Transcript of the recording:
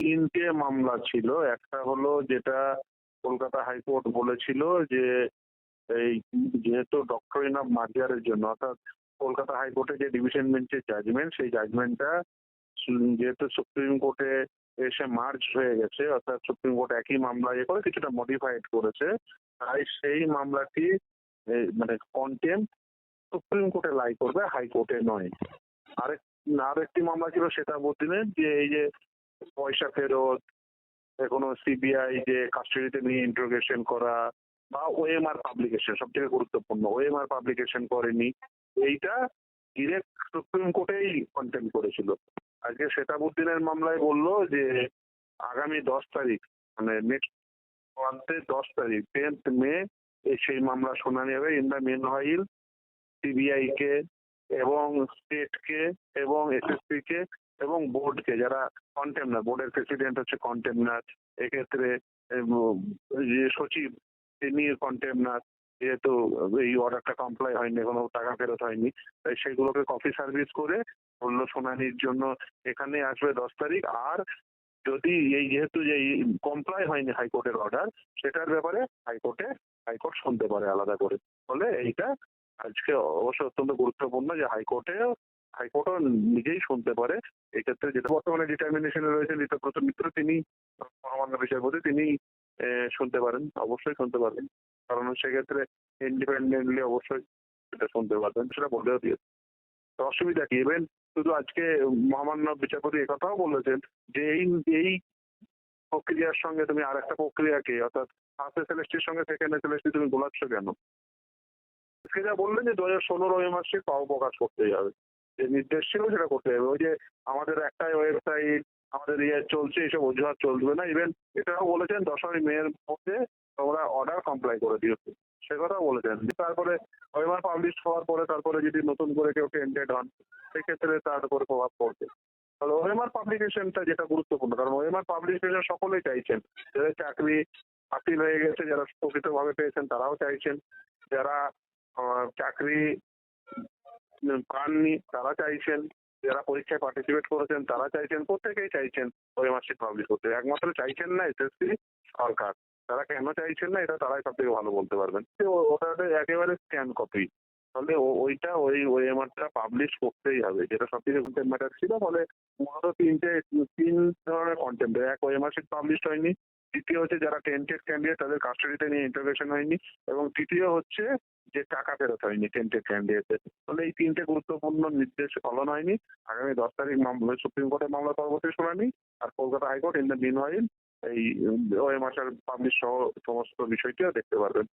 তিনটে মামলা ছিল। একটা হলো যেটা কলকাতা হাইকোর্ট বলেছিল যে এই যেহেতু ডক্টরিন অফ মার্জারের জন্য, অর্থাৎ কলকাতা হাইকোর্টে যে ডিভিশন বেঞ্চের জাজমেন্ট, সেই জাজমেন্টটা যেহেতু সুপ্রিম কোর্টে এসে মার্জ হয়ে গেছে, অর্থাৎ সুপ্রিম কোর্ট একই মামলা করে কিছুটা মডিফাইড করেছে, তাই সেই মামলাটি মানে কন্টেম্প সুপ্রিম কোর্টে লাই করবে, হাইকোর্টে নয়। আরেক আরেকটি মামলা ছিল শেতাবুদ্দিনের, যে এই যে পয়সা ফেরত, কোনো সিবিআই যে কাস্টডিতে নিয়ে ইন্টারোগেশন করা, বা ওএমআর পাবলিকেশন, সব থেকে গুরুত্বপূর্ণ, ওএমআর পাবলিকেশন করেনি, এইটা ডিরেক্ট সুপ্রিম কোর্টেই কন্টেম্প করেছিল। আজকে শেতাবুদ্দিনের মামলায় বললো যে আগামী 10 তারিখ, মানে নেক্সট মান্থের 10 তারিখ, 10th মে সেই মামলা শুনানি হবে in the meanwhile. CBI কে এবং স্টেট কে এবং এসএসপি কে এবং বোর্ডকে, যারা কন্টেমনার, বোর্ডের প্রেসিডেন্ট হচ্ছে কন্টেমনার, এক্ষেত্রে যে সচিব তিনি কন্টেমনার, যেহেতু এই অর্ডারটা কমপ্লাই হয়নি, কোনো টাকা ফেরত হয়নি, তাই সেগুলোকে কপি সার্ভিস করে বললো শুনানির জন্য এখানে আসবে 10 তারিখ। আর যদি এই যেহেতু যে কমপ্লাই হয়নি হাইকোর্টের অর্ডার, সেটার ব্যাপারে হাইকোর্ট শুনতে পারে আলাদা করে। ফলে এইটা আজকে অবশ্যই অত্যন্ত গুরুত্বপূর্ণ যে হাইকোর্টও নিজেই শুনতে পারে। এক্ষেত্রে যেটা বর্তমানে ডিটারমিনেশনে রয়েছে ঋতব্রত মিত্র, তিনি মহামান্য বিচারপতি, তিনি শুনতে পারেন, অবশ্যই শুনতে পারবেন, কারণ সেক্ষেত্রে ইন্ডিপেন্ডেন্টলি অবশ্যই সেটা শুনতে পারবেন, সেটা বলেও দিয়েছে। তো অসুবিধা কি? ইভেন শুধু আজকে মহামান্য বিচারপতি একথাও বলেছেন যে এই প্রক্রিয়ার সঙ্গে তুমি আর একটা প্রক্রিয়াকে, অর্থাৎ ফার্স্ট এসএলএসটির সঙ্গে সেকেন্ড এসএলএসটি তুমি গোলাচ্ছ কেন? আজকে যা বললেন যে 2016 ওএমআরসি পাও প্রকাশ করতেই হবে, যে নির্দেশ ছিল সেটা করতে হবে। ওই যে আমাদের একটাই ওয়েবসাইট, আমাদের চলছে, এইসব অজুহাত চলবে না। ইভেন এটাও বলেছেন 10ই মের মধ্যে তোমরা অর্ডার কমপ্লাই করে দিও, সে কথাও বলেছেন। তারপরে ওএমআর পাবলিশ হওয়ার পরে তারপরে যদি নতুন করে কেউ টেন্ডেড হন, সেক্ষেত্রে তার উপরে প্রভাব পড়বে। তাহলে ওএমআর পাবলিকেশনটা যেটা গুরুত্বপূর্ণ, কারণ ওএমআর পাবলিকেশন সকলেই চাইছেন, যাদের চাকরি বাতিল হয়ে গেছে, যারা প্রকৃতভাবে পেয়েছেন তারাও চাইছেন, যারা চাকরি পাননি তারা চাইছেন, যারা পরীক্ষায় পার্টিসিপেট করেছেন তারা চাইছেন, প্রত্যেকেই চাইছেন ওএমআরসি পাবলিশ করতে। একমাত্র চাইছেন না এসএসসি সরকার। তারা কেন চাইছেন না এটা তারাই সব থেকে ভালো বলতে পারবেন। ওটাতে একেবারে স্ক্যান কপি, ফলে ওইটা ওই ওএমআরটা পাবলিশ করতেই হবে, যেটা সব থেকে কন্টেন্ট ম্যাটার ছিল। ফলে মূলত তিন ধরনের কন্টেন্ট, এক ওএমআর শিট পাবলিশ হয়নি, দ্বিতীয় হচ্ছে যারা টেন্টেড ক্যান্ডিডেট তাদের কাস্টডিতে নিয়ে ইন্টারোগেশন হয়নি, এবং তৃতীয় হচ্ছে যে টাকা ফেরত হয়নি টেন্টেড ক্যান্ডিডেটের। ফলে এই তিনটে গুরুত্বপূর্ণ নির্দেশ পালন হয়নি। আগামী 10 তারিখ সুপ্রিম কোর্টের মামলা পরবর্তী শুনানি, আর Kolkata high court in the meanwhile এই ওএমআর পাবলিশ সহ সমস্ত বিষয়টিও দেখতে পারবেন।